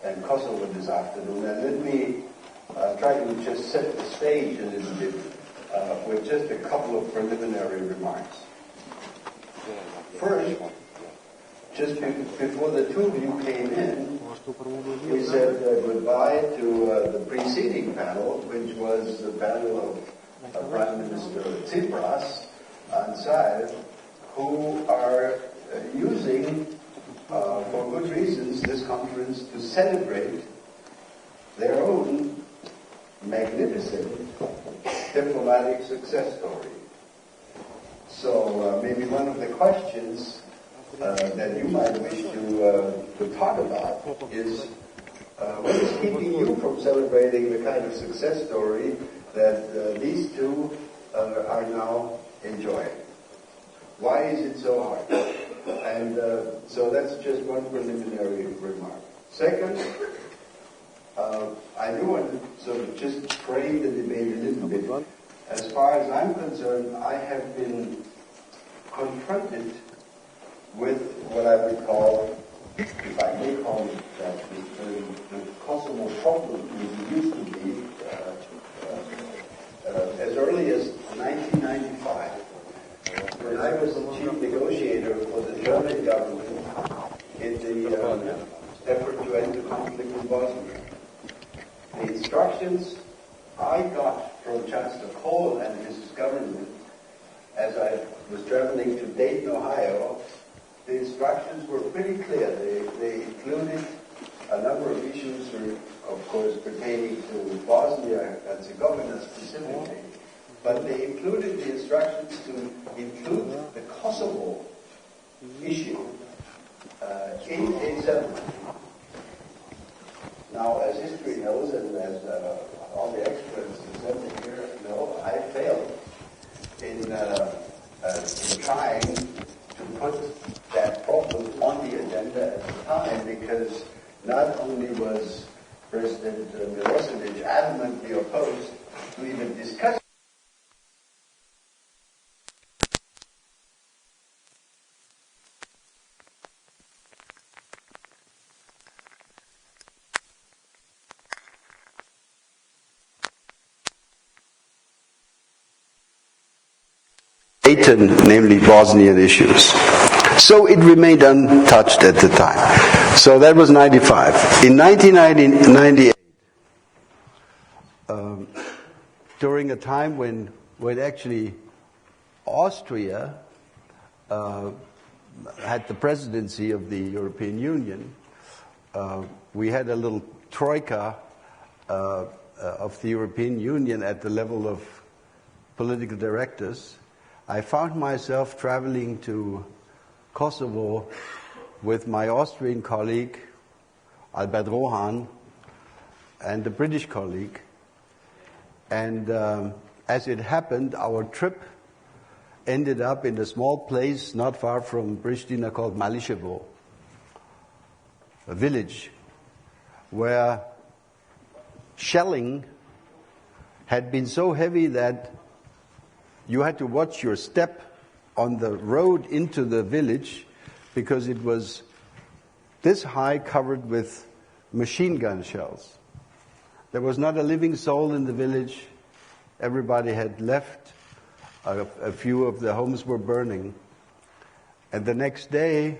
and Kosovo this afternoon. And let me try to just set the stage a little bit with just a couple of preliminary remarks. First, just before the two of you came in, we said goodbye to the preceding panel, which was the panel of Prime Minister Tsipras and Saev, who are using, for good reasons, this conference to celebrate their own magnificent diplomatic success story. So maybe one of the questions that you might wish to talk about is what is keeping you from celebrating the kind of success story that these two are now enjoying? Why is it so hard? And so that's just one preliminary remark. Second, I do want to sort of just frame the debate a little bit. As far as I'm concerned, I have been confronted with what I would call, if I may call it that, the Kosovo problem as it used to be as early as 1995, when I was the chief negotiator for the German government in the effort to end the conflict in Bosnia. The instructions I got from Chancellor Kohl and his government as I was traveling to Dayton, Ohio, the instructions were pretty clear. They included a number of issues, of course, pertaining to Bosnia and Herzegovina specifically, but they included the instructions to include the Kosovo issue in a settlement. Now, as history knows, and as all the experts presented here know, I failed in trying to put that problem on the agenda at the time, because not only was President Milosevic adamantly opposed to even discuss namely Bosnian issues. So it remained untouched at the time. So that was 95. In 1998, during a time when actually Austria had the presidency of the European Union, we had a little troika of the European Union at the level of political directors. I found myself traveling to Kosovo with my Austrian colleague, Albert Rohan, and a British colleague. And as it happened, our trip ended up in a small place not far from Pristina called Mališevo, a village where shelling had been so heavy that you had to watch your step on the road into the village because it was this high, covered with machine gun shells. There was not a living soul in the village. Everybody had left. A few of the homes were burning. And the next day,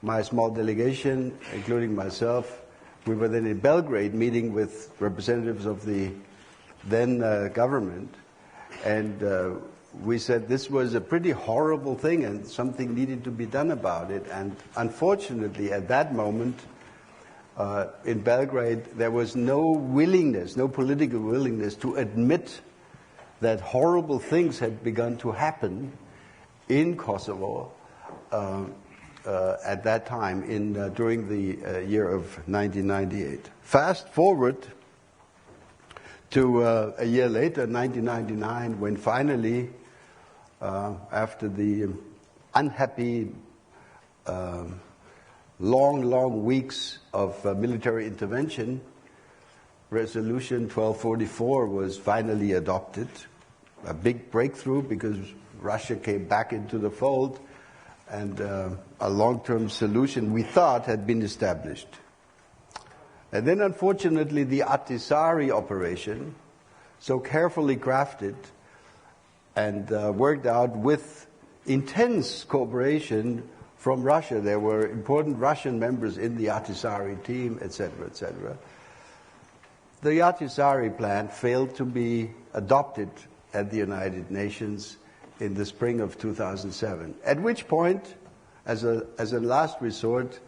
my small delegation, including myself, we were then in Belgrade meeting with representatives of the then government. And we said this was a pretty horrible thing and something needed to be done about it. And unfortunately, at that moment, in Belgrade, there was no willingness, no political willingness to admit that horrible things had begun to happen in Kosovo at that time, during the year of 1998. Fast forward to a year later, 1999, when finally, after the unhappy, long weeks of military intervention, Resolution 1244 was finally adopted. A big breakthrough because Russia came back into the fold, and a long-term solution we thought had been established. And then, unfortunately, the Thaçi operation, so carefully crafted and worked out with intense cooperation from Russia. There were important Russian members in the Thaçi team, etc., etc. The Thaçi plan failed to be adopted at the United Nations in the spring of 2007, at which point, as a last resort,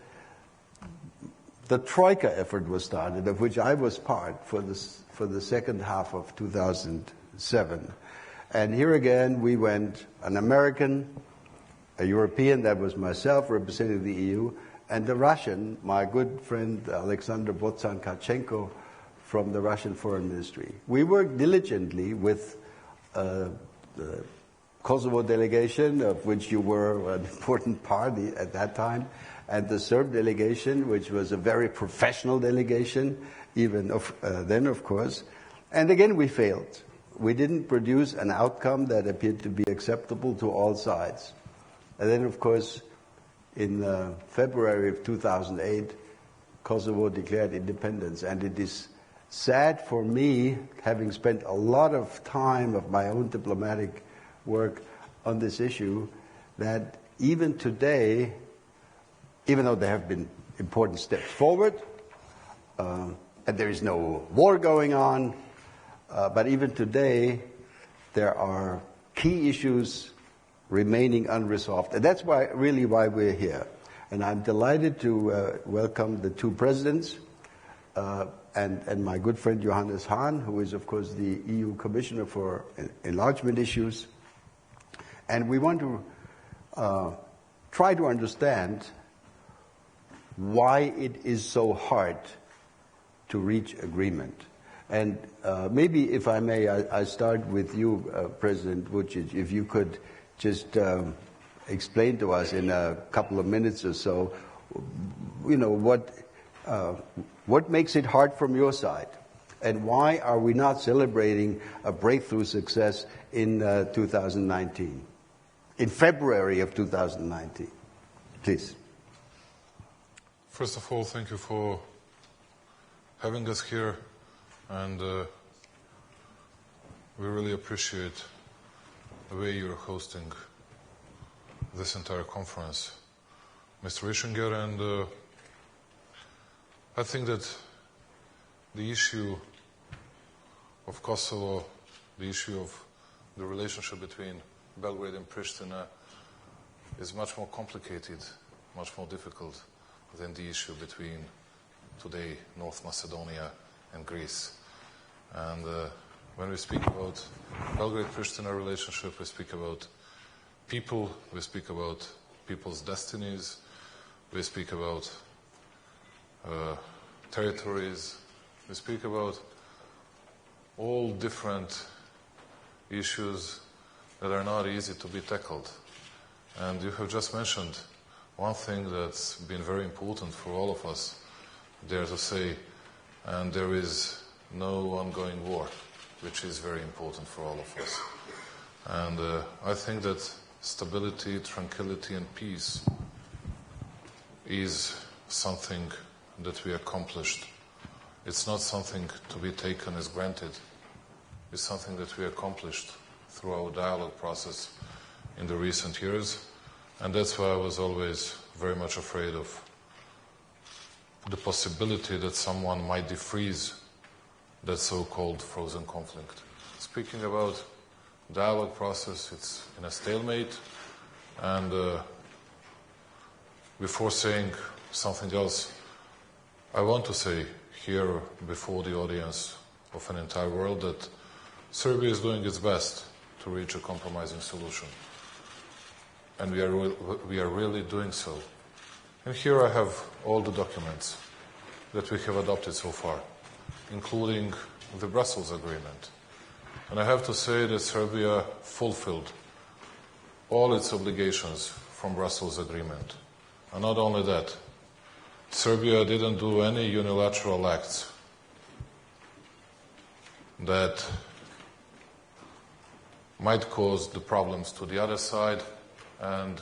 the Troika effort was started, of which I was part for the second half of 2007. And here again, we went, an American, a European, that was myself, representing the EU, and a Russian, my good friend Alexander Botsan-Kachenko from the Russian Foreign Ministry. We worked diligently with the Kosovo delegation, of which you were an important part at that time, and the Serb delegation, which was a very professional delegation, even then, of course. And again, we failed. We didn't produce an outcome that appeared to be acceptable to all sides. And then, of course, in February of 2008, Kosovo declared independence. And it is sad for me, having spent a lot of time of my own diplomatic work on this issue, that even today, even though there have been important steps forward, and there is no war going on, but even today, there are key issues remaining unresolved. And that's really why we're here. And I'm delighted to welcome the two presidents and my good friend Johannes Hahn, who is, of course, the EU Commissioner for Enlargement Issues. And we want to try to understand why it is so hard to reach agreement. And maybe, if I may, I start with you, President Vuçiq, if you could just explain to us in a couple of minutes or so, what makes it hard from your side, and why are we not celebrating a breakthrough success in 2019, in February of 2019? Please. First of all, thank you for having us here, and we really appreciate the way you're hosting this entire conference, Mr. Ischinger, and I think that the issue of Kosovo, the issue of the relationship between Belgrade and Pristina is much more complicated, much more difficult than the issue between today North Macedonia and Greece. And when we speak about Belgrade-Pristina relationship, we speak about people, we speak about people's destinies, we speak about territories, we speak about all different issues that are not easy to be tackled. And you have just mentioned one thing that's been very important for all of us, dare to say, and there is no ongoing war, which is very important for all of us. And I think that stability, tranquility, and peace is something that we accomplished. It's not something to be taken as granted. It's something that we accomplished through our dialogue process in the recent years. And that's why I was always very much afraid of the possibility that someone might defreeze that so-called frozen conflict. Speaking about dialogue process, it's in a stalemate. And before saying something else, I want to say here before the audience of an entire world that Serbia is doing its best to reach a compromising solution. And we are really doing so. And here I have all the documents that we have adopted so far, including the Brussels Agreement. And I have to say that Serbia fulfilled all its obligations from Brussels Agreement. And not only that, Serbia didn't do any unilateral acts that might cause the problems to the other side and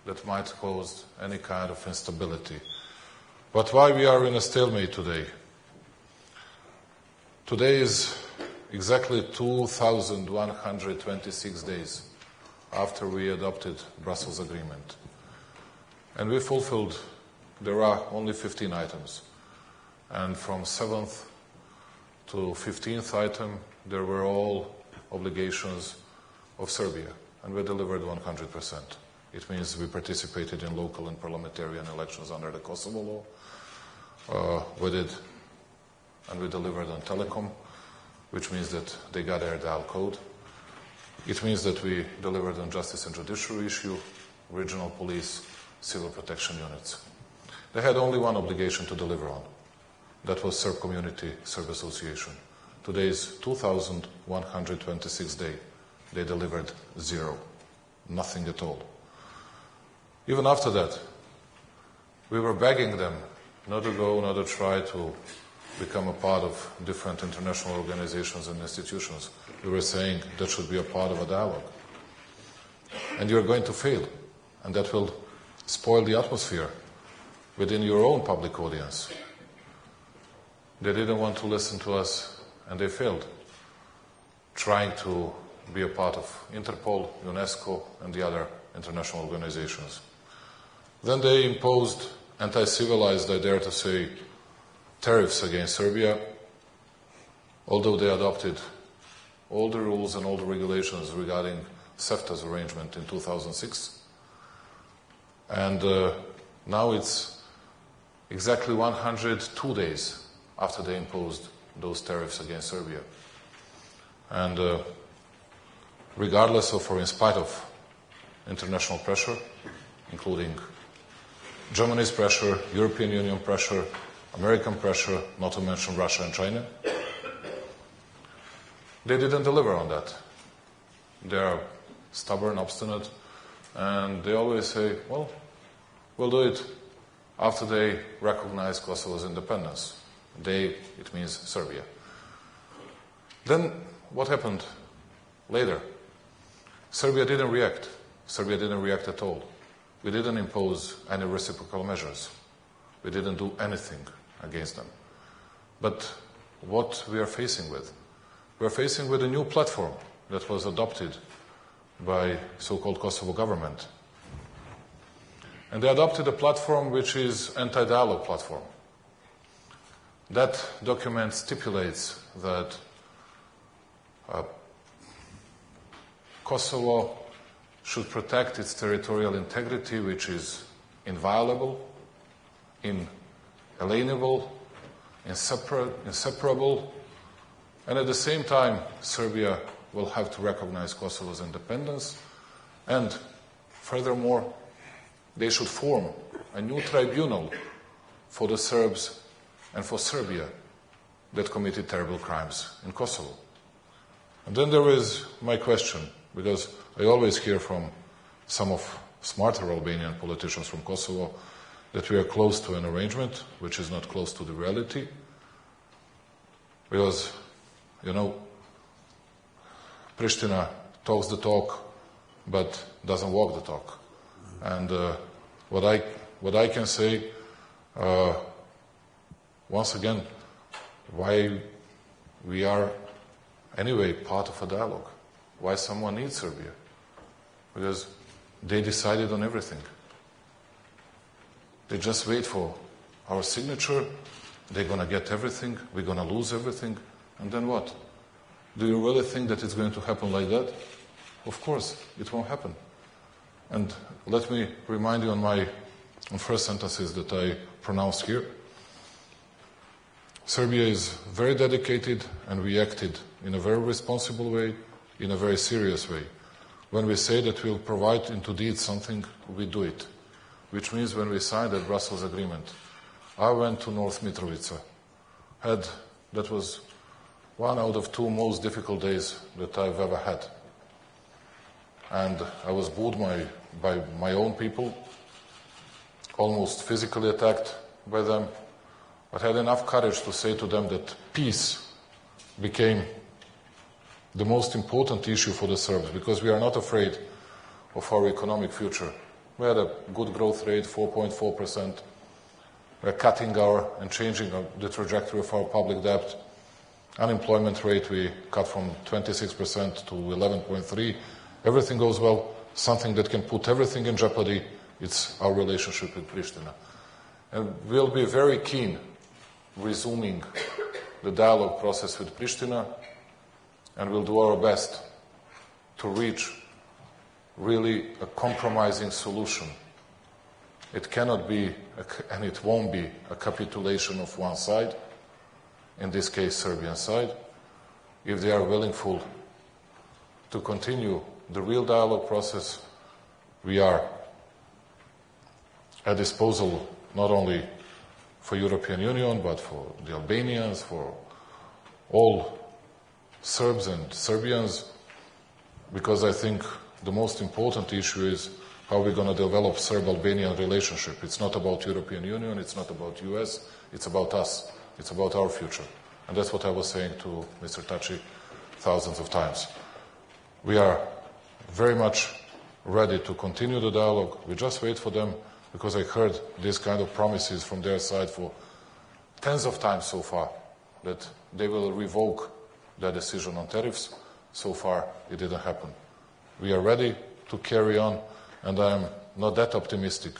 that might cause any kind of instability. But why we are in a stalemate today? Today is exactly 2,126 days after we adopted Brussels Agreement. And we fulfilled, there are only 15 items. And from 7th to 15th item, there were all obligations of Serbia. And we delivered 100%. It means we participated in local and parliamentarian elections under the Kosovo law. We did, and we delivered on telecom, which means that they got their dial code. It means that we delivered on justice and judiciary issue, regional police, civil protection units. They had only one obligation to deliver on. That was Serb Community, Serb Association. Today is 2,126 day. They delivered zero, nothing at all. Even after that, we were begging them not to go, not to try to become a part of different international organizations and institutions. We were saying that should be a part of a dialogue. And you're going to fail, and that will spoil the atmosphere within your own public audience. They didn't want to listen to us, and they failed, trying to be a part of Interpol, UNESCO, and the other international organizations. Then they imposed anti-civilized, I dare to say, tariffs against Serbia, although they adopted all the rules and all the regulations regarding CEFTA's arrangement in 2006. And now it's exactly 102 days after they imposed those tariffs against Serbia. And regardless of, or in spite of, international pressure, including Germany's pressure, European Union pressure, American pressure, not to mention Russia and China, they didn't deliver on that. They are stubborn, obstinate, and they always say, well, we'll do it after they recognize Kosovo's independence. They, it means Serbia. Then what happened later? Serbia didn't react. Serbia didn't react at all. We didn't impose any reciprocal measures. We didn't do anything against them. But what we are facing with? We are facing with a new platform that was adopted by so-called Kosovo government. And they adopted a platform which is anti-dialogue platform. That document stipulates that Kosovo should protect its territorial integrity, which is inviolable, inalienable, inseparable, and at the same time, Serbia will have to recognize Kosovo's independence, and furthermore, they should form a new tribunal for the Serbs and for Serbia that committed terrible crimes in Kosovo. And then there is my question, because I always hear from some of smarter Albanian politicians from Kosovo that we are close to an arrangement which is not close to the reality. Because, you know, Pristina talks the talk but doesn't walk the talk. And what I can say, once again, why we are anyway part of a dialogue. Why someone needs Serbia? Because they decided on everything. They just wait for our signature, they're going to get everything, we're going to lose everything, and then what? Do you really think that it's going to happen like that? Of course, it won't happen. And let me remind you on first sentences that I pronounced here. Serbia is very dedicated, and we acted in a very responsible way, in a very serious way. When we say that we'll provide into deed something, we do it. Which means when we signed that Brussels Agreement, I went to North Mitrovica. That was one out of two most difficult days that I've ever had. And I was booed by my own people, almost physically attacked by them, but had enough courage to say to them that peace became the most important issue for the Serbs, because we are not afraid of our economic future. We had a good growth rate, 4.4%. We're cutting and changing the trajectory of our public debt. Unemployment rate we cut from 26% to 11.3%. Everything goes well. Something that can put everything in jeopardy, it's our relationship with Pristina. And we'll be very keen resuming the dialogue process with Pristina, and we'll do our best to reach really a compromising solution. It cannot be, and it won't be, a capitulation of one side, in this case Serbian side. If they are willing to continue the real dialogue process, we are at disposal not only for European Union, but for the Albanians, for all Serbs and Serbians, because I think the most important issue is how we're going to develop Serb-Albanian relationship. It's not about European Union, it's not about US, it's about us, it's about our future. And that's what I was saying to Mr. Thaçi thousands of times. We are very much ready to continue the dialogue. We just wait for them, because I heard these kind of promises from their side for tens of times so far, that they will revoke their decision on tariffs. So far, it didn't happen. We are ready to carry on, and I am not that optimistic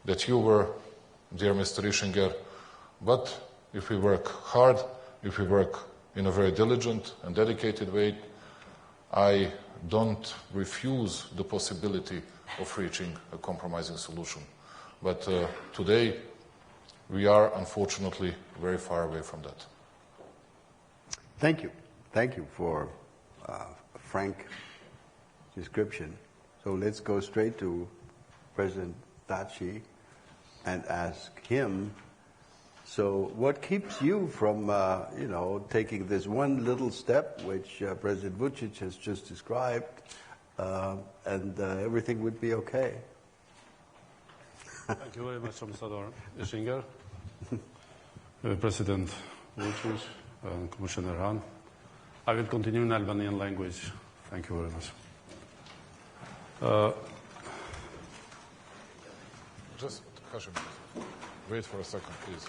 that you were, dear Mr. Ischinger, but if we work hard, if we work in a very diligent and dedicated way, I don't refuse the possibility of reaching a compromising solution. But today, we are unfortunately very far away from that. Thank you. Thank you for a frank description. So let's go straight to President Thaçi and ask him, so what keeps you from, taking this one little step, which President Vuçiq has just described, and everything would be okay? Thank you very much, Ambassador Ischinger, President Vuçiq, and Commissioner Hahn. I will continue in Albanian language. Thank you very much. Just, Hashim, wait for a second, please.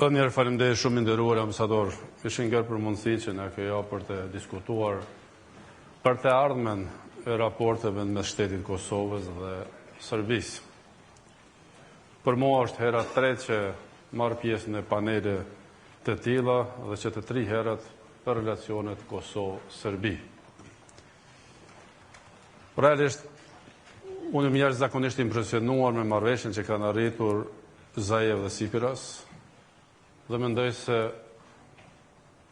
Njerë faleminderit shumë nderuar ambasador Ischinger për mundësi që na kjo për të diskutuar për të ardhmen e raporteve mes shtetit Kosovës dhe Serbisë. Për mua është hera e tretë që marr pjesë në panele të tilla dhe që të 3 herët për relacionet Kosovë-Serbi. Realisht, unë jam jashtëzakonisht impresionuar me marrëveshjen që kanë arritur Zaev dhe Sipiras, dhe mendoj se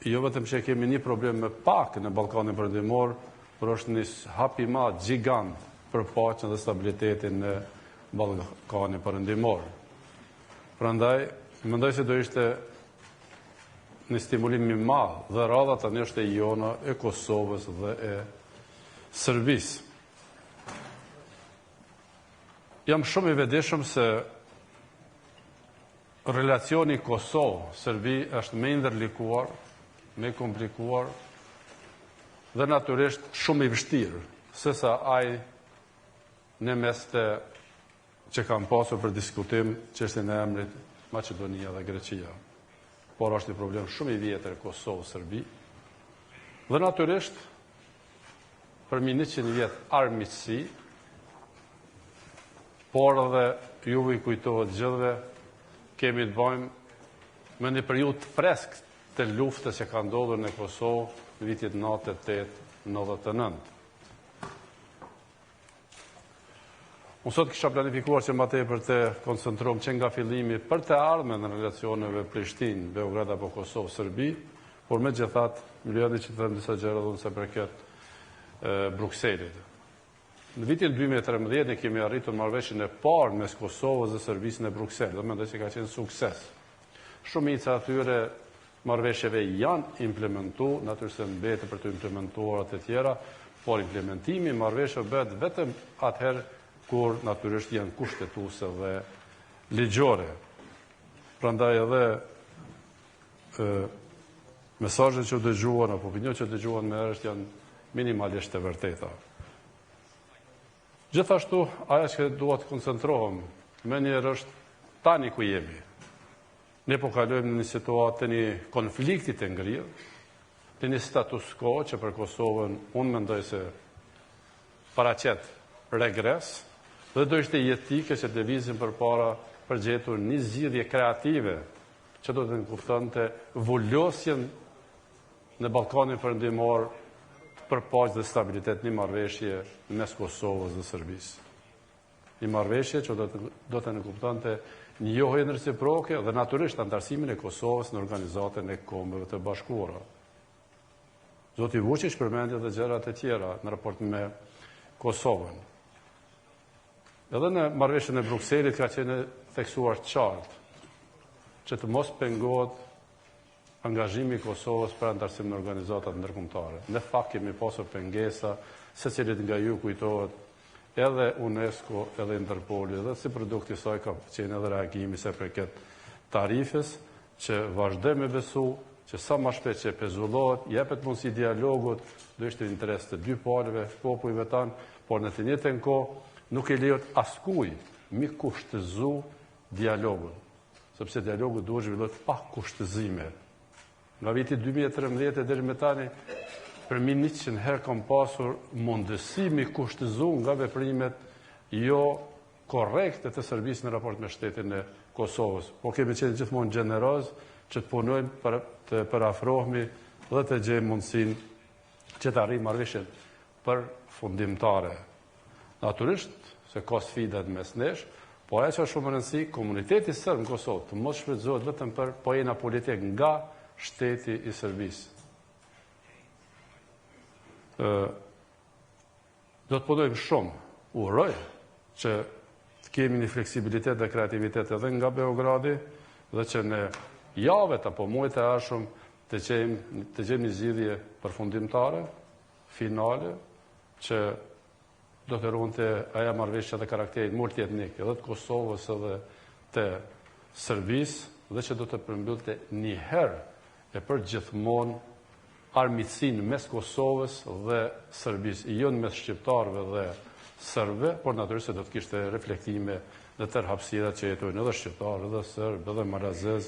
jo vetëm që kemi një problem me pak në Ballkanin Perëndimor, por është një hap i madh gjigant për paqen dhe stabilitetin në Ballkanin Perëndimor. Prandaj, mendoj se do ishte një stimulim i madh dhe radha tani është e jona, e Kosovës dhe e Serbisë. Jam shumë i vetëdijshëm se relacioni Kosovë-Serbi është me ndërlikuar, me komplikuar dhe natyrisht shumë i vështirë, sesa ai në mes të që kam pasur për diskutim çështjen e emrit Maqedonia dhe Greqia. Por është një problem shumë i vjetër Kosovë-Serbi dhe natyrisht për 100 vjet armiqësi, por edhe juve i kujtohet gjithëve kemi të bëjmë me një periudhë freskët të luftës që ka ndodhur në Kosovë në vitit 98-99. Unë sot kisha planifikuar që më tepër të koncentruam që nga fillimi për të ardhmen në relacioneve Prishtinë, Beograd apo Kosovë, Serbi, por megjithatë mbylli që të them disa gjëra dhe se përket Brukselit. Në vitin 2013 ne kemi arritur marrëveshjen e parë mes Kosovës dhe Serbisë në Bruksel, dhe mendoj se ka qenë sukses. Shumica atyre marrëveshjeve janë implementuar, natyrisht mbetet për të implementuar të tjera, por implementimi i marrëveshjeve bëhet vetëm atëherë kur natyrisht janë kushtetuese dhe ligjore. Prandaj edhe mesazhet që dëgjuan apo opinionet që dëgjuan me herët janë minimalisht të vërteta. Gjithashtu, ajo që duhet të koncentrohem më njëherë është tani ku jemi. Ne po kalojmë në një situatë të një konflikti të ngrirë, të një status quo që për Kosovën unë mendoj se paraqet regres, dhe do ishte jetike që të lëvizim përpara për gjetur një zgjidhje kreative që do të kuptonte vullosjen në Ballkanin Perëndimor për paqë dhe stabilitet, një marrëveshje mes Kosovës dhe Serbisë. Një marrëveshje që do të kuptonte një njohje reciproke dhe natyrisht antarësimin e Kosovës në Organizatën e Kombeve të Bashkuara. Zoti Vuçiq përmendi edhe gjëra të tjera në raport me Kosovën. Edhe në marrëveshjen e Brukselit ka qenë theksuar qartë që të mos pengohet angazhimi i Kosovës për antarësim në organizatat ndërkombëtare. Në fakt kemi pasur pengesa, secilit nga ju kujtohet edhe UNESCO, edhe Interpoli, edhe si produkt i saj ka qenë edhe reagimi se përket tarifës, që vazhdojmë me besu, që sa më shpejt që pezullohet, jepet mundësi dialogut, do ishte interes të dy palëve, popujve tanë, por në të njëjtën kohë nuk e lejohet askuj mi kushtëzu dialogun, sepse dialogu duhet zhvillohet pa kushtëzime. Nga viti 2013 deri më tani, për 100 herë kam pasur mundësi mi kushtëzu nga veprimet jo korrekte të Serbisë në raport me shtetin e Kosovës. Po kemi qenë gjithmonë gjeneroz që të punojmë të parafrohemi dhe të gjejmë mundësinë që të arrijmë marrëveshjen përfundimtare. Natyrisht se ka sfidat mes nesh, po ajo që është shumë e rëndësishme, komuniteti serb në Kosovë të mos shfrytëzohet vetëm për pojena politik nga shteti i Serbisë. Do të punojmë shumë, uroj që të kemi një fleksibilitet dhe kreativitet edhe nga Beogradi dhe që në javët apo muajt e ardhshëm të gjejmë një zgjidhje përfundimtare, finale, që do të ruante aja marrëveshje dhe karakterit multietnik, edhe të Kosovës edhe të Serbisë, dhe që do të përmbyllte një herë e për gjithmonë armiqsinë mes Kosovës dhe Serbisë, jo mes shqiptarëve dhe serbëve, por natyrisht do të kishte reflektime në tërë hapësirat që jetojnë edhe shqiptarë, edhe serbë, edhe marazez,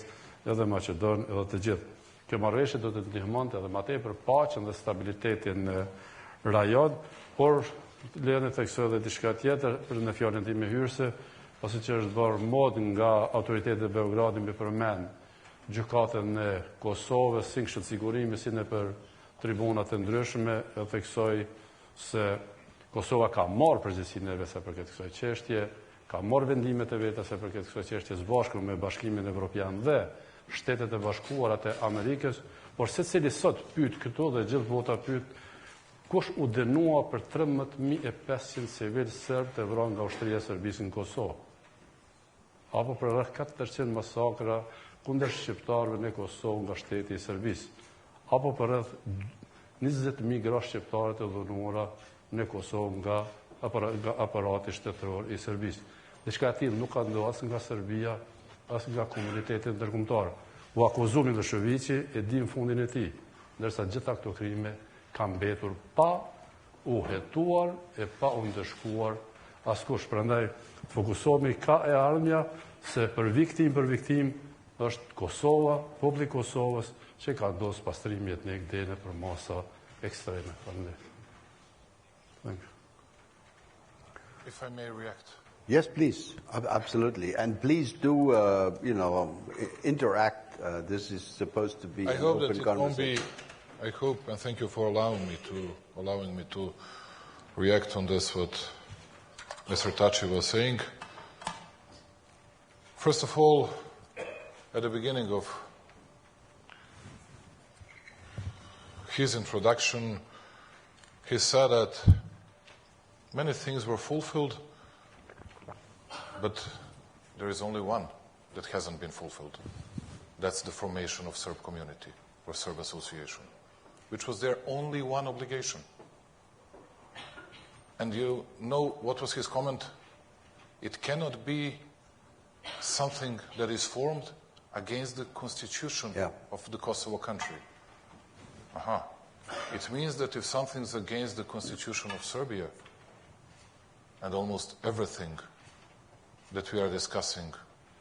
edhe maqedon, edhe të gjithë. Kjo marrëveshje do të ndihmonte edhe më tepër paqen dhe stabilitetin në rajon, por lejoni të theksoj edhe diçka tjetër për në fjalën time hyrëse, pasi që është bërë mod nga autoritetet e Beogradit me përmend gjykatën e Kosovës, si kështu sigurimi, si në për tribunat e ndryshme, e theksoj se Kosova ka marrë përgjegjësinë e vet sa përket kësaj çështje, ka marrë vendimet e veta sa përket kësaj çështje së bashku me Bashkimin Evropian dhe Shtetet e Bashkuara të Amerikës, por secili sot pyet këtu dhe gjithë bota pyet kush u dënua për 13.500 civil serb të vrarë nga ushtria e Serbisë në Kosovë, apo për rreth 400 masakra kundër shqiptarëve në Kosovë nga shteti i Serbisë, apo për rreth 20.000 gra shqiptare të dhunuara në Kosovë nga aparati shtetëror i Serbisë. Diçka e tillë nuk ka ndodhur as nga Serbia, as nga komuniteti ndërkombëtar. U akuzumi Miloševići e dim fundin e tij, ndërsa gjitha këto krime kanë mbetur pa u hetuar e pa u ndëshkuar askush. Prandaj fokusohemi ka e ardhmja se për viktim është Kosova, populli i Kosovës që ka ndosur pastrimi etnik deri për masa ekstreme. Thank you. If I may react. Yes, please. Absolutely. And please do, interact. This is supposed to be an open conversation. I hope, and thank you for allowing me to react on this, what Mr. Thaçi was saying. First of all, at the beginning of his introduction, he said that many things were fulfilled, but there is only one that hasn't been fulfilled. That's the formation of Serb community or Serb association, which was their only one obligation. And you know what was his comment? It cannot be something that is formed against the constitution of the Kosovo country. It means that if something's against the constitution of Serbia, and almost everything that we are discussing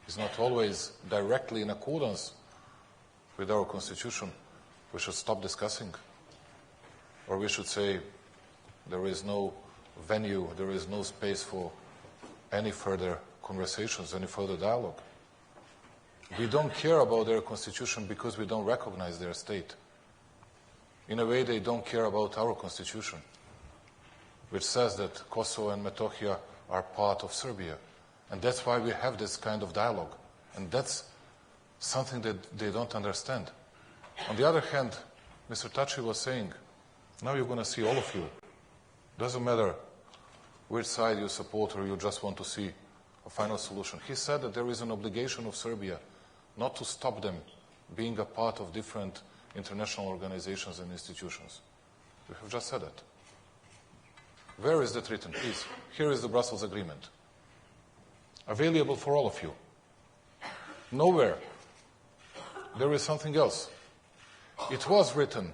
is not always directly in accordance with our constitution, we should stop discussing. Or we should say there is no venue, there is no space for any further conversations, any further dialogue. We don't care about their constitution because we don't recognize their state. In a way, they don't care about our constitution, which says that Kosovo and Metohija are part of Serbia. And that's why we have this kind of dialogue. And that's something that they don't understand. On the other hand, Mr. Thaçi was saying, now you're going to see all of you. Doesn't matter which side you support or you just want to see a final solution. He said that there is an obligation of Serbia not to stop them being a part of different international organizations and institutions. We have just said that. Where is that written? Please, here is the Brussels Agreement. Available for all of you. Nowhere. There is something else. It was written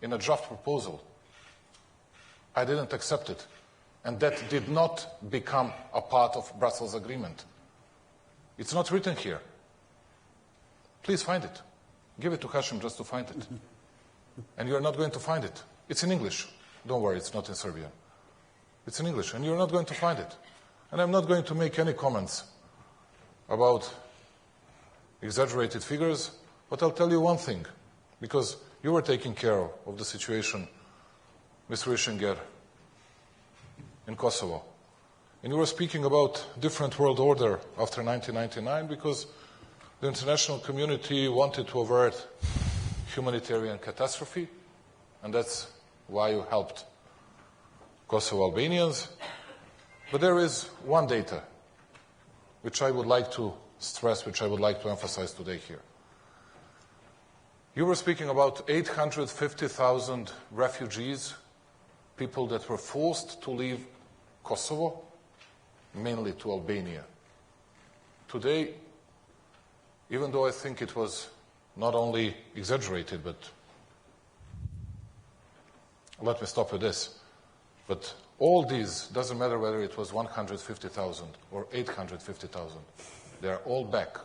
in a draft proposal. I didn't accept it. And that did not become a part of Brussels Agreement. It's not written here. Please find it. Give it to Hashim just to find it. And you're not going to find it. It's in English. Don't worry, it's not in Serbian. It's in English, and you're not going to find it. And I'm not going to make any comments about exaggerated figures, but I'll tell you one thing, because you were taking care of the situation, Mr. Ischinger, in Kosovo. And you were speaking about different world order after 1999 because the international community wanted to avert humanitarian catastrophe, and that's why you helped Kosovo Albanians. But there is one data which I would like to stress, which I would like to emphasize today here. You were speaking about 850,000 refugees, people that were forced to leave Kosovo, mainly to Albania. Today, even though I think it was not only exaggerated, but let me stop with this, but all these, doesn't matter whether it was 150,000 or 850,000, they are all back.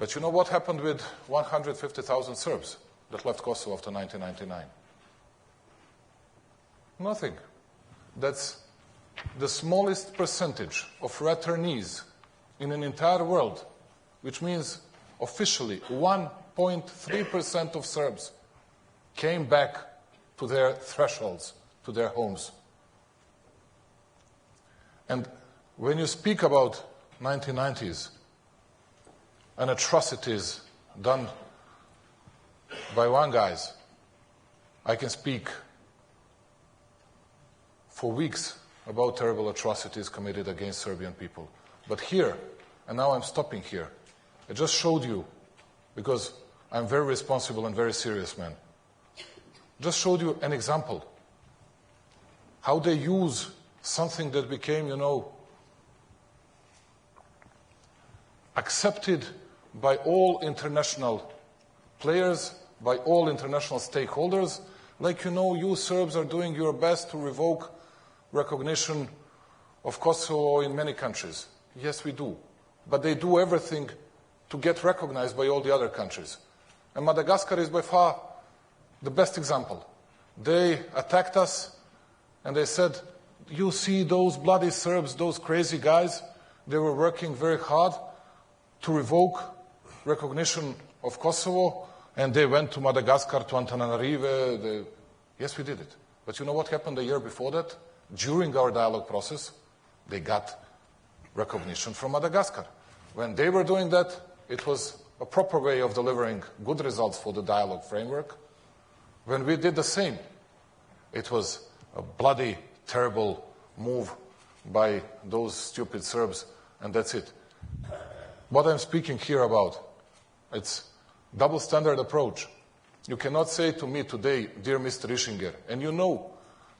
But you know what happened with 150,000 Serbs that left Kosovo after 1999? Nothing. That's the smallest percentage of returnees in an entire world, which means officially 1.3% of Serbs came back to their thresholds, to their homes. And when you speak about 1990s and atrocities done by one guys, I can speak for weeks about terrible atrocities committed against Serbian people. But here, and now I'm stopping here, I just showed you, because I'm very responsible and very serious man, just showed you an example, how they use something that became, accepted by all international players, by all international stakeholders. Like you Serbs are doing your best to revoke recognition of Kosovo in many countries. Yes, we do. But they do everything to get recognized by all the other countries. And Madagascar is by far the best example. They attacked us and they said, you see those bloody Serbs, those crazy guys, they were working very hard to revoke recognition of Kosovo, and they went to Madagascar, to Antananarive. Yes, we did it. But you know what happened the year before that? During our dialogue process, they got recognition from Madagascar. When they were doing that, it was a proper way of delivering good results for the dialogue framework. When we did the same, it was a bloody, terrible move by those stupid Serbs, and that's it. What I'm speaking here about, it's double standard approach. You cannot say to me today, dear Mr. Ischinger, and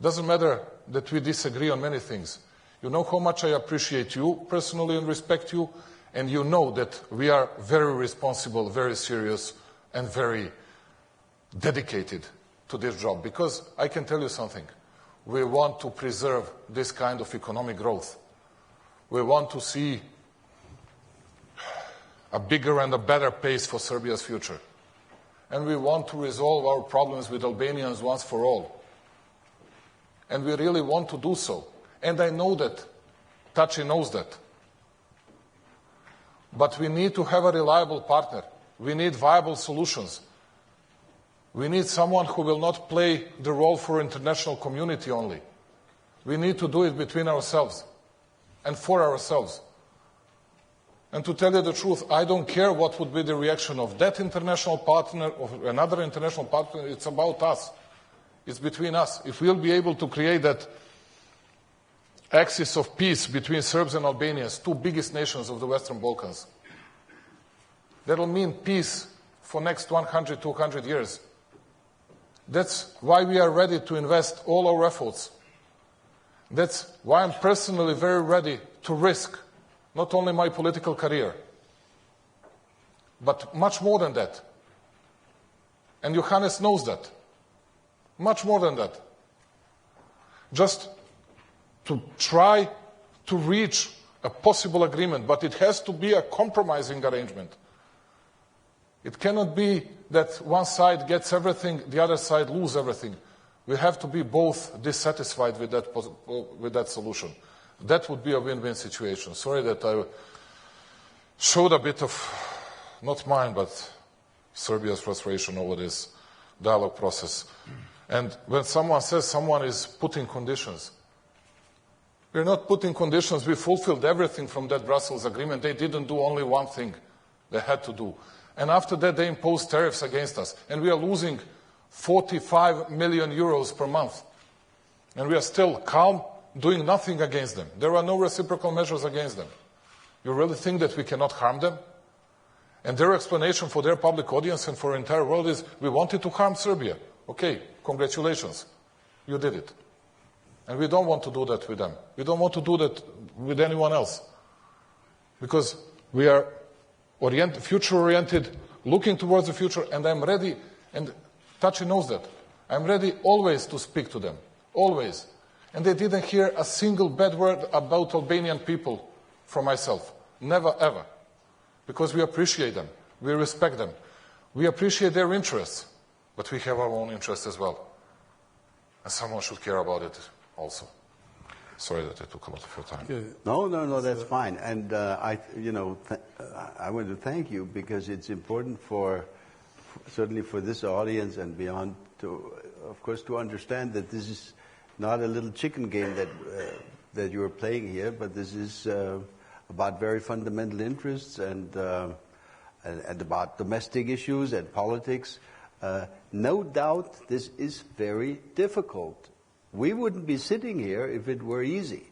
doesn't matter that we disagree on many things. You know how much I appreciate you personally and respect you, and you know that we are very responsible, very serious, and very dedicated to this job, because I can tell you something. We want to preserve this kind of economic growth. We want to see a bigger and a better pace for Serbia's future. And we want to resolve our problems with Albanians once for all. And we really want to do so. And I know that Thaçi knows that. But we need to have a reliable partner. We need viable solutions. We need someone who will not play the role for international community only. We need to do it between ourselves and for ourselves. And to tell you the truth, I don't care what would be the reaction of that international partner or another international partner. It's about us. It's between us. If we'll be able to create that axis of peace between Serbs and Albanians, two biggest nations of the Western Balkans, that'll mean peace for next 100, 200 years. That's why we are ready to invest all our efforts. That's why I'm personally very ready to risk not only my political career, but much more than that. And Johannes knows that. Much more than that. Just to try to reach a possible agreement, but it has to be a compromising arrangement. It cannot be that one side gets everything, the other side loses everything. We have to be both dissatisfied with that solution. That would be a win-win situation. Sorry that I showed a bit of, not mine, but Serbia's frustration over this dialogue process. And when someone says someone is putting conditions, we're not putting conditions. We fulfilled everything from that Brussels agreement. They didn't do only one thing they had to do. And after that, they imposed tariffs against us. And we are losing 45 million euros per month. And we are still calm, doing nothing against them. There are no reciprocal measures against them. You really think that we cannot harm them? And their explanation for their public audience and for the entire world is, we wanted to harm Serbia. Okay, congratulations. You did it. And we don't want to do that with them. We don't want to do that with anyone else. Because we are future-oriented, looking towards the future, and I'm ready, and Thaçi knows that. I'm ready always to speak to them. Always. And they didn't hear a single bad word about Albanian people from myself. Never, ever. Because we appreciate them. We respect them. We appreciate their interests. But we have our own interests as well. And someone should care about it also. Sorry that I took a lot of your time. No, that's fine. And I want to thank you, because it's important certainly for this audience and beyond, of course, to understand that this is not a little chicken game that you are playing here, but this is about very fundamental interests and about domestic issues and politics. No doubt this is very difficult. We wouldn't be sitting here if it were easy.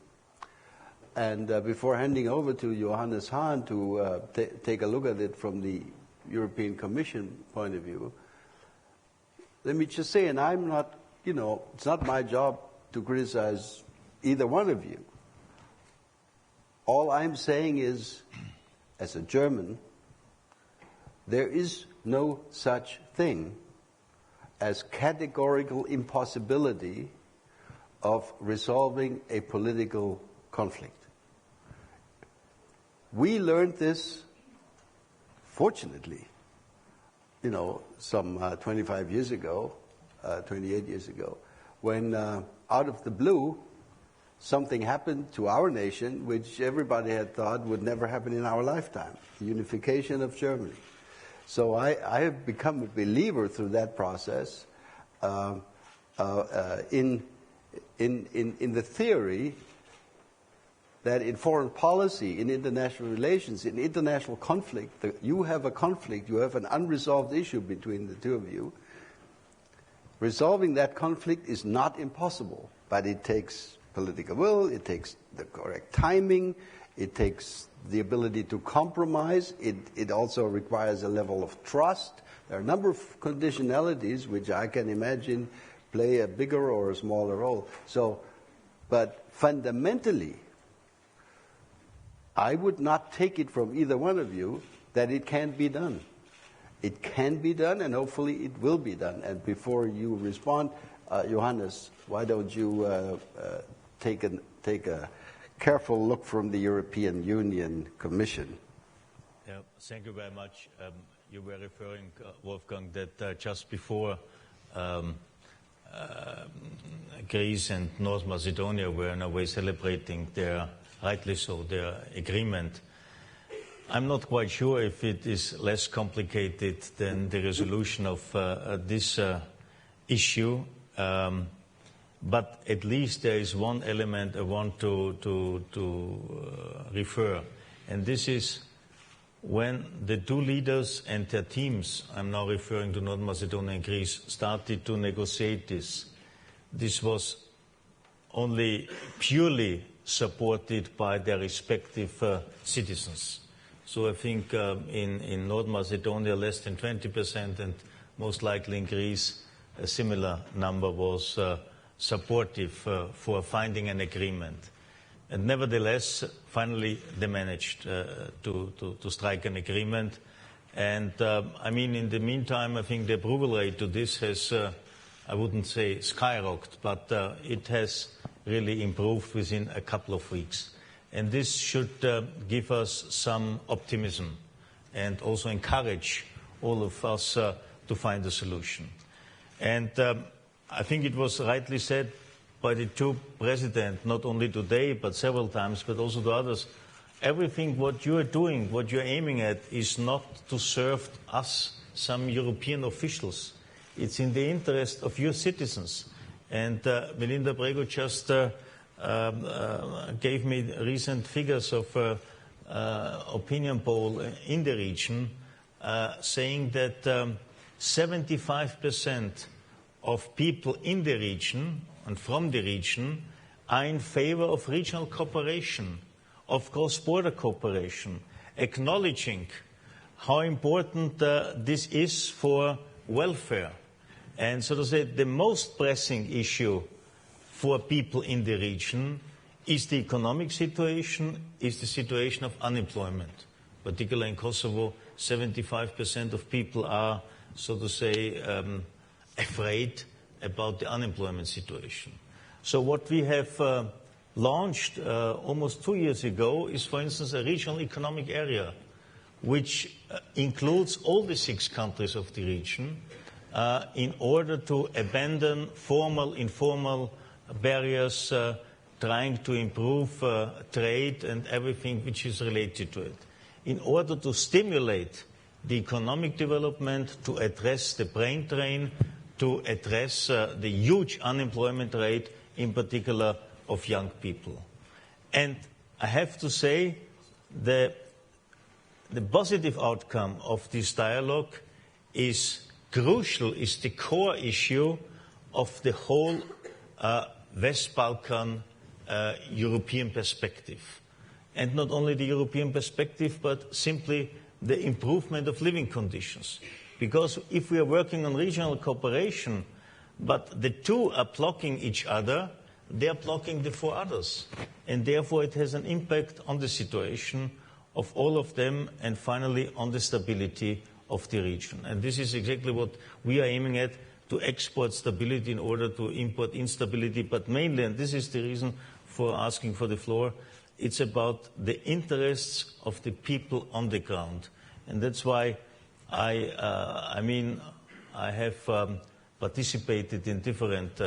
And before handing over to Johannes Hahn to take a look at it from the European Commission point of view, let me just say, and I'm not, it's not my job to criticize either one of you. All I'm saying is, as a German, there is no such thing as categorical impossibility of resolving a political conflict. We learned this, fortunately, some 25 years ago, 28 years ago, when out of the blue, something happened to our nation which everybody had thought would never happen in our lifetime, the unification of Germany. So I have become a believer through that process in the theory that in foreign policy, in international relations, in international conflict, you have a conflict, you have an unresolved issue between the two of you. Resolving that conflict is not impossible, but it takes political will, it takes the correct timing, it takes the ability to compromise, it also requires a level of trust. There are a number of conditionalities which I can imagine play a bigger or a smaller role. But fundamentally, I would not take it from either one of you that it can't be done. it can be done, and hopefully it will be done. And before you respond, Johannes, why don't you take a careful look from the European Union Commission? Yeah, thank you very much. You were referring, Wolfgang, that just before Greece and North Macedonia were in a way celebrating their, rightly so, their agreement. I'm not quite sure if it is less complicated than the resolution of this issue, but at least there is one element I want to refer, and this is when the two leaders and their teams, I'm now referring to North Macedonia and Greece, started to negotiate this. This was only purely supported by their respective citizens. So I think in North Macedonia less than 20%, and most likely in Greece a similar number was supportive for finding an agreement. And nevertheless, finally they managed to strike an agreement. And I mean, in the meantime, I think the approval rate to this has, I wouldn't say skyrocketed, but it has really improved within a couple of weeks. And this should give us some optimism and also encourage all of us to find a solution. And I think it was rightly said by the two presidents, not only today, but several times, but also to others, everything what you are doing, what you are aiming at, is not to serve us, some European officials. It's in the interest of your citizens. And Melinda Brego just gave me recent figures of opinion poll in the region, saying that 75% of people in the region and from the region are in favor of regional cooperation, of cross-border cooperation, acknowledging how important this is for welfare. And so to say, the most pressing issue for people in the region is the economic situation, is the situation of unemployment. Particularly in Kosovo, 75% of people are, so to say, afraid about the unemployment situation. So what we have launched almost 2 years ago is, for instance, a regional economic area, which includes all the 6 countries of the region, in order to abandon formal, informal barriers, trying to improve trade and everything which is related to it, in order to stimulate the economic development, to address the brain drain, to address the huge unemployment rate, in particular of young people. And I have to say, the positive outcome of this dialogue is crucial, is the core issue of the whole West Balkan European perspective. And not only the European perspective, but simply the improvement of living conditions. Because if we are working on regional cooperation, but the two are blocking each other, they are blocking the 4 others. And therefore it has an impact on the situation of all of them, and finally on the stability of the region. And this is exactly what we are aiming at, to export stability in order to import instability. But mainly, and this is the reason for asking for the floor, it's about the interests of the people on the ground. And that's why I have participated in different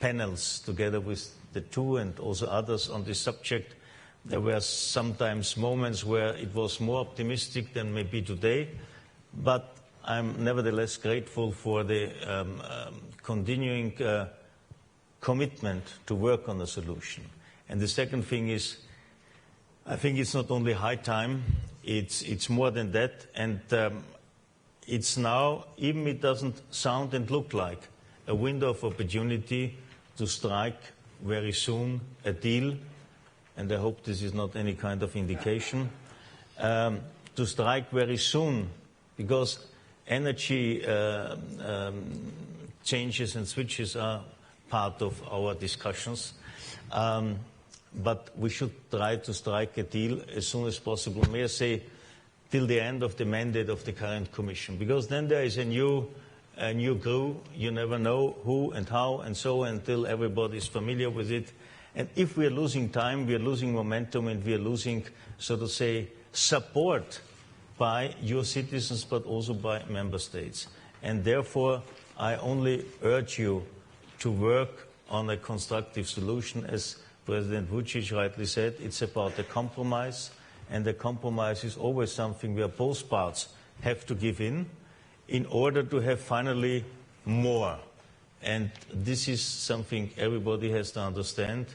panels together with the two and also others on this subject. There were sometimes moments where it was more optimistic than maybe today, but I'm nevertheless grateful for the continuing commitment to work on a solution. And the second thing is, I think it's not only high time, it's more than that, and it's now, even it doesn't sound and look like, a window of opportunity to strike very soon a deal, and I hope this is not any kind of indication, to strike very soon, because energy changes and switches are part of our discussions. But we should try to strike a deal as soon as possible. May I say, till the end of the mandate of the current Commission, because then there is a new crew. You never know who and how and so until everybody is familiar with it. And if we are losing time, we are losing momentum, and we are losing, so to say, support by your citizens, but also by member states. And therefore, I only urge you to work on a constructive solution. As President Vuçiq rightly said, it's about a compromise, and the compromise is always something where both parts have to give in order to have finally more. And this is something everybody has to understand,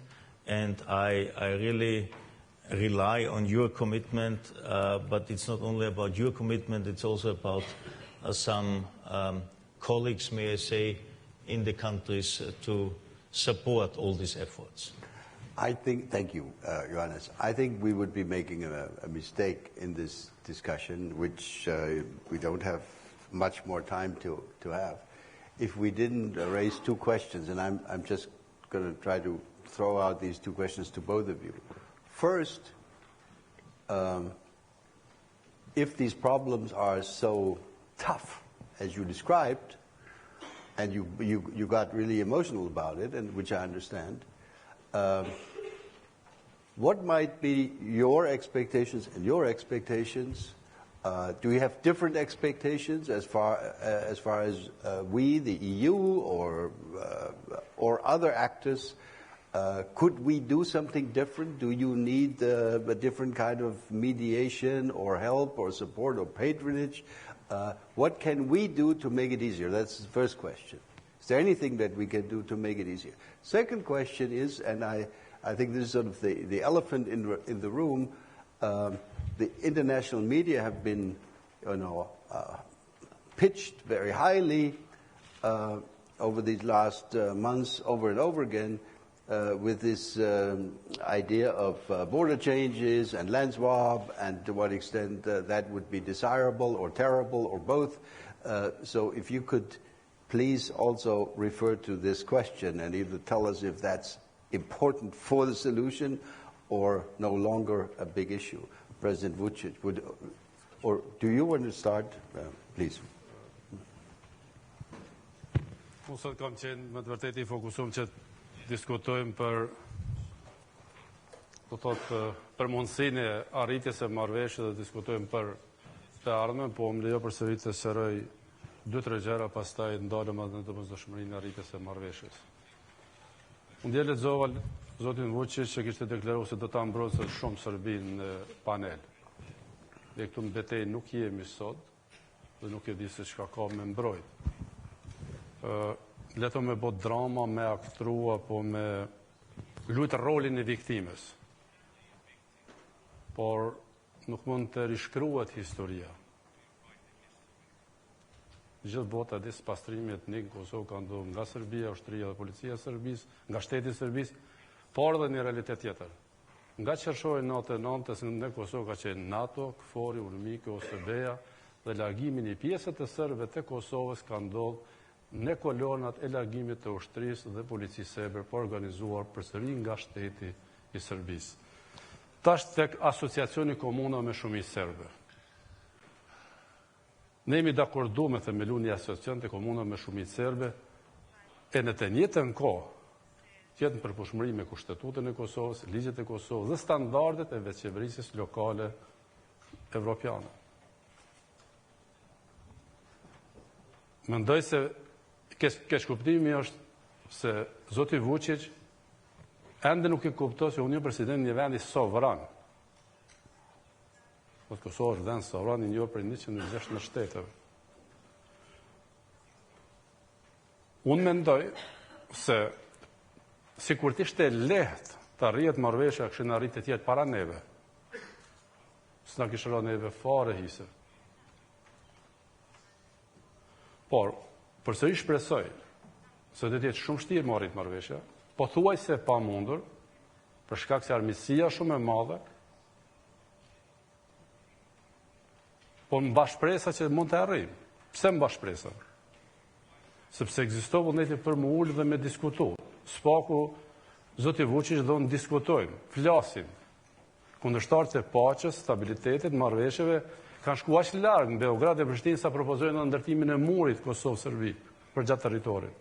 and I really rely on your commitment, but it's not only about your commitment, it's also about some colleagues, may I say, in the countries to support all these efforts. I think, thank you, Johannes. I think we would be making a mistake in this discussion, which we don't have much more time to have, if we didn't raise two questions, and I'm just going to try to throw out these two questions to both of you. First, if these problems are so tough as you described, and you got really emotional about it, and which I understand, what might be your expectations and your expectations? Do we have different expectations as far as we, the EU, or other actors? Could we do something different? Do you need a different kind of mediation or help or support or patronage? What can we do to make it easier? That's the first question. Is there anything that we can do to make it easier? Second question is, and I think this is sort of the elephant in the room, the international media have been, pitched very highly over these last months, over and over again, with this idea of border changes and land swap, and to what extent that would be desirable or terrible or both. So if you could please also refer to this question and either tell us if that's important for the solution or no longer a big issue. President Vuçiq, or do you want to start? Please. Unë sot kam qenë me të vërtetë I fokusuar që diskutojmë për, do thotë, për mundësinë e arritjes së marrëveshjes dhe diskutojmë për të ardhmen, po më lejo përsëri të sqaroj 2-3 gjëra, pastaj ndalem edhe në domosdoshmërinë e arritjes së marrëveshjes. Unë dje lexova zotin Vuçiq që kishte deklaruar se do ta mbrojtëse shumë Serbinë në panel. Dhe këtu në betejë nuk jemi sot, dhe nuk e di se çka ka me mbrojt. Leto me bot drama, me aktrua, po me luajtë rolin e viktimës. Por nuk mund të rishkruhet historia. Gjithë bota dis pastrimi etnik në Kosovë ka ndodhur nga Serbia, ushtria dhe policia e Serbisë, nga shteti I Serbisë, por edhe një realitet tjetër. Nga qershori 99 në Kosovë ka qenë NATO, KFOR-i, UNMIK, OSBE-ja dhe largimin I pjesët të serbëve të Kosovës ka ndodhur në kolonat e largimit të ushtrisë dhe policisë serbe për organizuar përsëri nga shteti I Serbisë. Tash tek asociacioni komuna me shumicë serbe. Ne jemi dakordu me themelu një asociacion të komuna me shumicë serbe, e në të njëjtën kohë tjetë në përpushmëri me Kushtetutën e Kosovës, ligjet e Kosovës dhe standardet e veçqeverisjes lokale evropiane. Mendoj se keq kuptimi është se zoti Vuçiq ende nuk e kupton se unë jam president një vendi sovran. Po Kosova është vend sovran I njohur për 120 shteteve. Unë mendoj se sikur të ishte lehtë të arrihet marrëveshja këshin arrit të tjetë para neve. S'na kishte rënë neve fare hise. Por përsëri shpresoj se do të jetë shumë vështirë marrit marrëveshja, pothuajse e pamundur, për shkak se armiqësia shumë e madhe, po mba shpresa që mund të arrijmë. Pse mba shpresa? Sepse ekziston vullneti për më ulë dhe me diskutu. Spaku, zoti Vuçiq do në diskutojmë, flasim, kundërshtarët e paqes, stabilitetit, marrëveshjeve, kanë shku aq larg në Beograd e Prishtinë sa propozojnë ndërtimin e murit Kosovë-Serbi për gjatë territorit.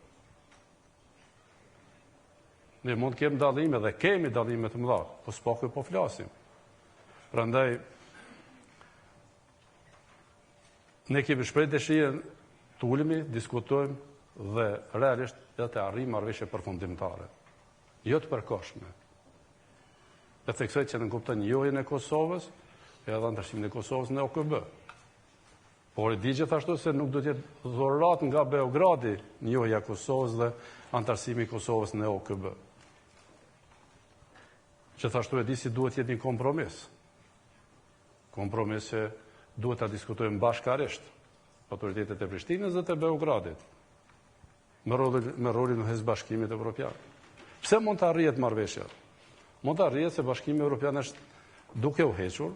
Ne mund kemi dallime dhe kemi dallime të mëdha, po s'paku po flasim. Prandaj ne kemi shprehë dëshirën të ulemi, diskutojmë dhe realisht dhe të arrijmë marrëveshje përfundimtare. Jo të përkohshme. Dhe theksoj që në kupton njohjen e Kosovës e edhe antarësimin e Kosovës në OKB. Por e di gjithashtu se nuk do të jetë dhurat nga Beogradi njohja e Kosovës dhe antarësimi i Kosovës në OKB. Gjithashtu e di si duhet jetë një kompromis. Kompromis që duhet ta diskutojmë bashkarisht autoritetet e Prishtinës dhe të Beogradit me rolin e Hezbashkimit Evropian. Pse mund të arrihet marrëveshja? Mund të arrihet se Bashkimi Evropian është duke u hequr,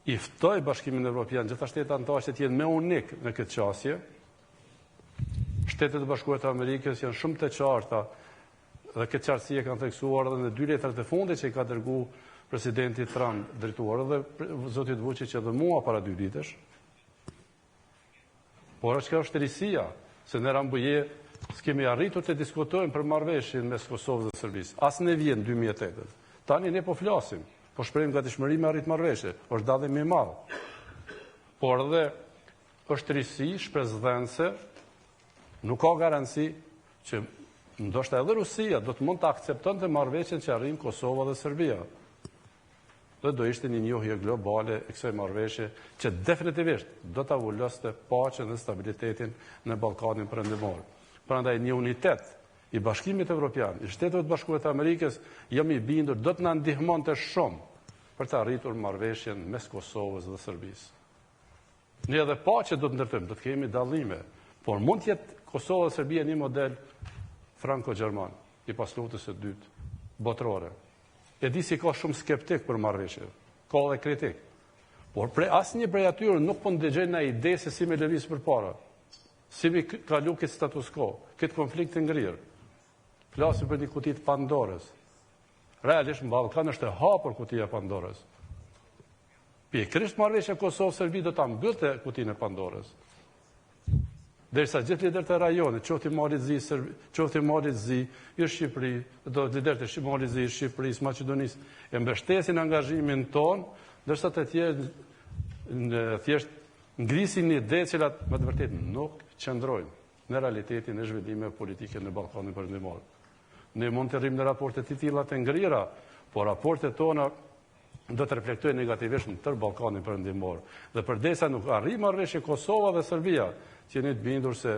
i ftoi Bashkimin Evropian gjitha shtetet anëtare që jenë më unik në këtë çështje. Shtetet e Bashkuara të Amerikës janë shumë të qarta dhe këtë qartësi e kanë theksuar edhe në 2 letrat e fundit që i ka dërguar presidenti Trump drejtuar edhe zotit Vuçiq edhe mua para 2 ditësh. Por është kjo vështirësia, se ne rambuje s'kemi arritur të diskutojmë për marrëveshjen mes Kosovës dhe Serbisë. As në vjen 2008. Tani ne po flasim, po shprehim gatishmëri me arrit marrëveshje, është dallim i madh. Por edhe vështirësi shpresdhënëse, nuk ka garanci që ndoshta edhe Rusia do të mund të akceptonte marrëveshjen që arrin Kosova dhe Serbia. Dhe do ishte një njohje globale e kësaj marrëveshje që definitivisht do ta uloste paqen dhe stabilitetin në Ballkanin Perëndimor. Prandaj një unitet i Bashkimit Evropian, i Shteteve të Bashkuara të Amerikës, jam i bindur do të na ndihmonte shumë për të arritur marrëveshjen mes Kosovës dhe Serbisë. Ne edhe paqe do të ndërtojmë, do të kemi dallime, por mund të jetë Kosova dhe Serbia një model franko-gjerman i pas luftës së dytë botërore. E di si ka shumë skeptik për marrëveshje, ka dhe kritik. Por asnjë prej atyre nuk po ndëgjoj na ide se si me lëviz përpara. Si me kalu këtë status quo, këtë konflikt të ngrirë. Flasim për një kuti të Pandorës. Realisht në Ballkan është e hapur kutia e Pandorës. Pikërisht marrëveshja Kosovë-Serbi do ta mbyllte kutinë e Pandorës. Derisa gjithë liderët e rajonit, qoftë i Malit Zi, i Shqipëri, liderët e Malit Zi, Shqipërisë, Maqedonisë, e mbështesin angazhimin ton, ndërsa të tjerë thjesht ngrisin një ide cilat me të vërtetë nuk qëndrojnë në realitetin e zhvillimeve politike në Ballkanin Perëndimor. Ne mund të rrim në raportet të tilla të ngrira, por raportet tona do të reflektojnë negativisht në tërë Ballkanin Perëndimor. Dhe përdesa nuk arrin marrëveshje Kosova dhe Serbia, që jeni të bindur se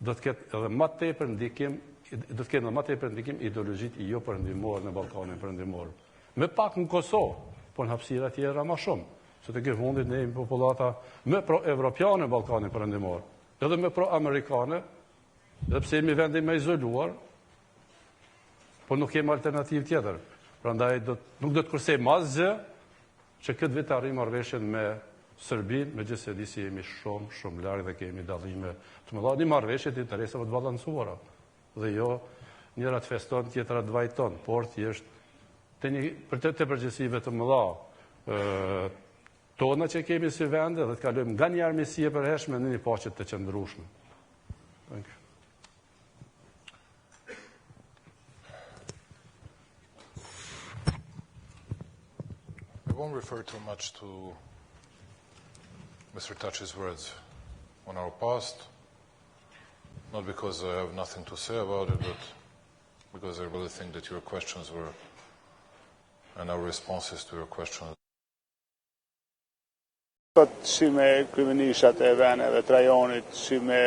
do të ketë edhe më tepër ndikim ideologjit i jo perëndimor në Ballkanin Perëndimor. Me pak në Kosovë, por në hapësira tjera më shumë. Se të këtë fundit ne jemi popullata më pro-evropiane në Ballkanin Perëndimor, edhe më pro-amerikane, edhe pse jemi vendi më izoluar, por nuk kemi alternativë tjetër. Prandaj nuk do të kursejmë asgjë që këtë vit arrijmë marrëveshjen me Serbinë, megjithëse di si jemi shumë larg dhe kemi dallime të mëdha, një marrëveshje të interesave të balancuara. Dhe jo njëra të feston, tjetra të vajton, por thjesht për të përgjegjësive të mëdha tona që kemi si vende dhe të kalojmë nga një armiqësi e përhershme në një paqe të qëndrueshme. I won't refer too much to Mr. Thaçi's words on our past, not because I have nothing to say about it, but because I really think that your questions were, and our responses to your questions. Si me kryeministat e veneve të rajonit, si me